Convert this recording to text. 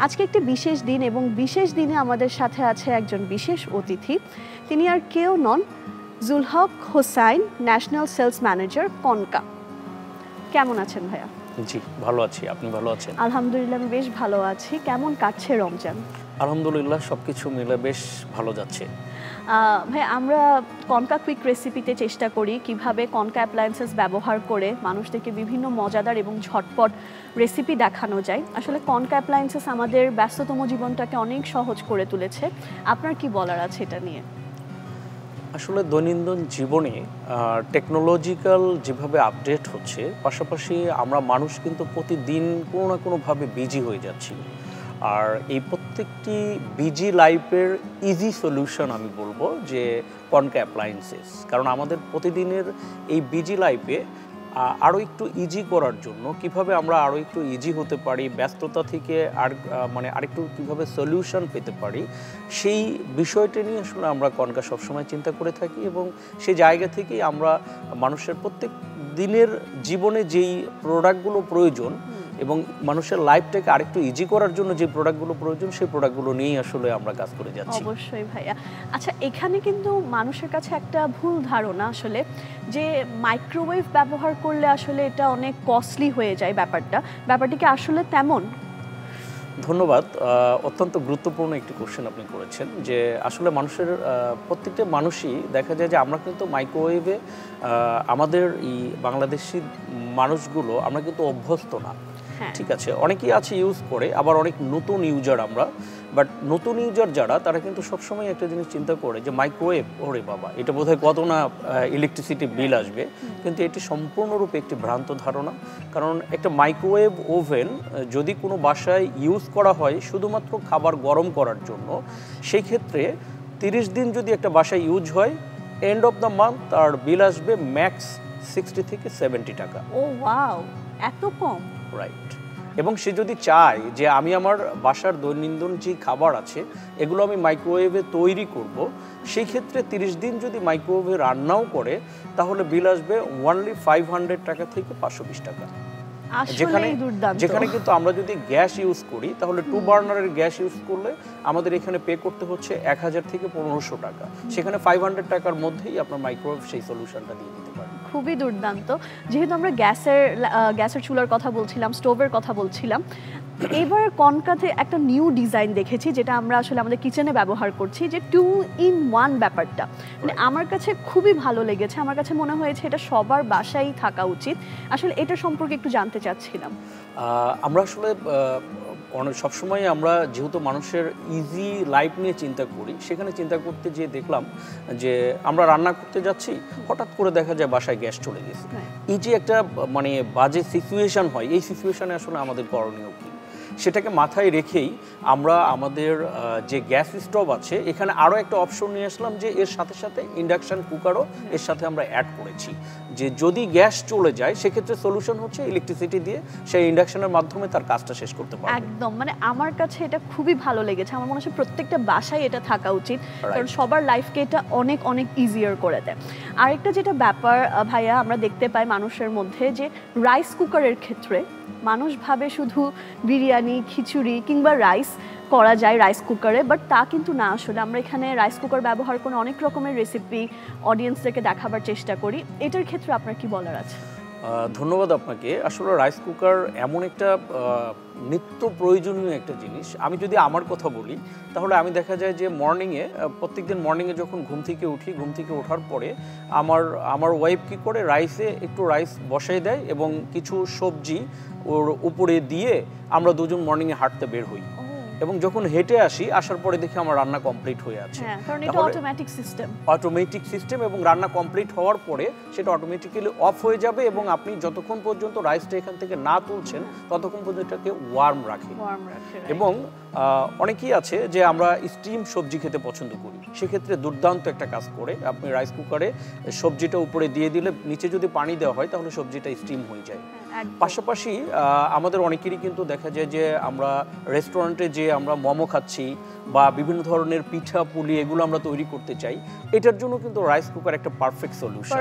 আজকে একটি বিশেষ দিন এবং বিশেষ দিনে আমাদের সাথে আছে একজন বিশেষ অতিথি। তিনি আর কেউ নন, Zulhaq Hossain, national sales manager, Konka. কেমন আছেন ভাইয়া? জি ভালো আছি, আপনি ভালো আছেন? আলহামদুলিল্লাহ আমি বেশ ভালো আছি। কেমন কাটছে রমজান? আলহামদুলিল্লাহ সবকিছু মিলে বেশ ভালো যাচ্ছে। ভাই, আমরা কনকা কুইক রেসিপিতে চেষ্টা করি কিভাবে কনকা অ্যাপ্লায়েন্সেস ব্যবহার করে মানুষদেরকে বিভিন্ন মজাদার এবং ঝটপট রেসিপি দেখানো যায়। আসলে কনকা অ্যাপ্লায়েন্সেস আমাদের ব্যস্ততম জীবনটাকে অনেক সহজ করে তুলেছে। আপনার কি বলার আছে এটা নিয়ে? আসলে দৈনন্দিন জীবনে টেকনোলজিক্যাল যেভাবে আপডেট হচ্ছে, পাশাপাশি আমরা মানুষ কিন্তু প্রতিদিন কোনো না কোনোভাবে বিজি হয়ে যাচ্ছি। আর এই প্রত্যেকটি বিজি লাইফের ইজি সলিউশন আমি বলবো যে কনকা অ্যাপ্লায়েন্সেস। কারণ আমাদের প্রতিদিনের এই বিজি লাইফে আরও একটু ইজি করার জন্য কিভাবে আমরা আরও একটু ইজি হতে পারি, ব্যস্ততা থেকে আরেকটু কীভাবে সলিউশন পেতে পারি, সেই বিষয়টা নিয়ে আসলে আমরা কনকা সবসময় চিন্তা করে থাকি। এবং সেই জায়গা থেকেই আমরা মানুষের প্রত্যেক দিনের জীবনে যেই প্রোডাক্টগুলো প্রয়োজন এবং মানুষের লাইফটাকে আরেকটু ইজি করার জন্য যে প্রোডাক্টগুলো প্রয়োজন, সেই প্রোডাক্টগুলো নিয়েই আসলে আমরা কাজ করে যাচ্ছি। অবশ্যই ভাইয়া। আচ্ছা, এখানে কিন্তু মানুষের কাছে একটা ভুল ধারণা আসলে যে মাইক্রোওয়েভ ব্যবহার করলে আসলে এটা অনেক কস্টলি হয়ে যায়। ব্যাপারটা কি আসলে তেমন? ধন্যবাদ। অত্যন্ত গুরুত্বপূর্ণ একটি কোশ্চেন আপনি করেছেন যে আসলে মানুষের প্রত্যেকটা মানুষই দেখা যায় যে আমরা কিন্তু মাইক্রোওয়েভে আমাদের এই বাংলাদেশি মানুষগুলো আমরা কিন্তু অভ্যস্ত না। ঠিক আছে, অনেকেই আছে ইউজ করে, আবার অনেক নতুন ইউজার আমরা। বাট নতুন ইউজার যারা, তারা কিন্তু সবসময় একটা জিনিস চিন্তা করে যে মাইক্রোওয়েভ, ওরে বাবা এটা বোধহয় কত না ইলেকট্রিসিটি বিল আসবে। কিন্তু এটি সম্পূর্ণরূপে একটি ভ্রান্ত ধারণা। কারণ একটা মাইক্রোওয়েভ ওভেন যদি কোনো বাসায় ইউজ করা হয় শুধুমাত্র খাবার গরম করার জন্য, সেই ক্ষেত্রে 30 দিন যদি একটা বাসায় ইউজ হয়, এন্ড অফ দ্য মান্থ তার বিল আসবে ম্যাক্স 60 থেকে 70 টাকা। ও ওয়াও, এত কম! রাইট। এবং সে যদি চায় যে আমি আমার বাসার দৈনন্দিন যে খাবার আছে এগুলো আমি মাইক্রোওয়েভে তৈরি করব, সেই ক্ষেত্রে 30 দিন যদি মাইক্রোওয়েভে রান্নাও করে, তাহলে বিল আসবে অনলি 500 টাকা থেকে 520 টাকা। যেখানে কিন্তু আমরা যদি গ্যাস ইউজ করি, তাহলে 2 বার্নারের গ্যাস ইউজ করলে আমাদের এখানে পে করতে হচ্ছে 1000 থেকে 1500 টাকা। সেখানে 500 টাকার মধ্যেই আপনার মাইক্রোওয়েভ সেই সলিউশনটা দিয়ে দিতে পারে। খুবই দুর্দান্ত। যেহেতু আমরা গ্যাসের চুলার কথা বলছিলাম, স্টোভের কথা বলছিলাম, এবার কনকাতে একটা নিউ ডিজাইন দেখেছি যেটা আমরা আসলে আমাদের কিচেনে ব্যবহার করছি, যে 2 in 1 ব্যাপারটা। মানে আমার কাছে খুবই ভালো লেগেছে। আমার কাছে মনে হয়েছে এটা সবার বাসায় থাকা উচিত। আসলে এটা সম্পর্কে একটু জানতে চাচ্ছিলাম। আমরা আসলে সবসময় আমরা যেহেতু মানুষের ইজি লাইফ নিয়ে চিন্তা করি, সেখানে চিন্তা করতে গিয়ে দেখলাম যে আমরা রান্না করতে যাচ্ছি, হঠাৎ করে দেখা যায় বাসায় গ্যাস চলে গেছে। এই যে একটা বাজে সিচুয়েশন হয়, এই সিচুয়েশনে আসলে আমাদের করণীয় কী, সেটাকে মাথায় রেখেই আমরা আমাদের যে গ্যাস স্টোভ আছে এখানে আরও একটা অপশন নিয়ে আসলাম, যে এর সাথে সাথে ইন্ডাকশান কুকারও এর সাথে আমরা অ্যাড করেছি। যে যদি গ্যাস চলে যায়, সেক্ষেত্রে সলিউশন হচ্ছে ইলেকট্রিসিটি দিয়ে সেই ইন্ডাকশনের মাধ্যমে তার কাজটা শেষ করতে পারবে। একদম, মানে আমার কাছে এটা খুবই ভালো লেগেছে। আমার মনে হচ্ছে প্রত্যেকটা বাসায় এটা থাকা উচিত, কারণ সবার লাইফকে এটা অনেক অনেক ইজিয়ার করে দেয়। আরেকটা যেটা ব্যাপার ভাইয়া, আমরা দেখতে পাই মানুষের মধ্যে যে রাইস কুকারের ক্ষেত্রে মানুষ ভাবে শুধু বিরিয়ানি, খিচুড়ি কিংবা রাইস করা যায় রাইস কুকারে, বাট তা কিন্তু না। আসলে আমরা এখানে রাইস কুকার ব্যবহার করে অনেক রকমের রেসিপি অডিয়েন্সদেরকে দেখাবার চেষ্টা করি। এটার ক্ষেত্রে আপনার কি বলার আছে? ধন্যবাদ আপনাকে। আসলে রাইস কুকার এমন একটা নিত্য প্রয়োজনীয় একটা জিনিস। আমি যদি আমার কথা বলি, তাহলে আমি দেখা যায় যে প্রত্যেকদিন মর্নিংয়ে যখন ঘুম থেকে ওঠার পরে আমার ওয়াইফ কী করে, একটু রাইস বসাই দেয় এবং কিছু সবজি ওর উপরে দিয়ে আমরা দুজন মর্নিংয়ে হাঁটতে বের হই। এবং যখন হেঁটে আসার পরে দেখি আমার রান্না কমপ্লিট হয়ে আছে। কারণ এটা অটোমেটিক সিস্টেম এবং রান্না কমপ্লিট হওয়ার পরে সেটা অটোমেটিক্যালি অফ হয়ে যাবে এবং আপনি যতক্ষণ পর্যন্ত রাইসটা এখান থেকে না তুলছেন ততক্ষণ পর্যন্ত এটাকে ওয়ার্ম রাখে। এবং অনেকেই আছে যে আমরা স্টিম সবজি খেতে পছন্দ করি, সেক্ষেত্রে দুর্দান্ত একটা কাজ করে। আপনি রাইস কুকারে সবজিটা উপরে দিয়ে দিলে নিচে যদি পানি দেওয়া হয় তাহলে সবজিটা স্টিম হয়ে যায়। পাশাপাশি আমাদের অনেকেরই কিন্তু দেখা যায় যে আমরা রেস্টুরেন্টে যে আমরা মোমো খাচ্ছি বা বিভিন্ন ধরনের পিঠা পুলি এগুলো আমরা তৈরি করতে চাই, এটার জন্য কিন্তু রাইস কুকার একটা পারফেক্ট সলিউশন।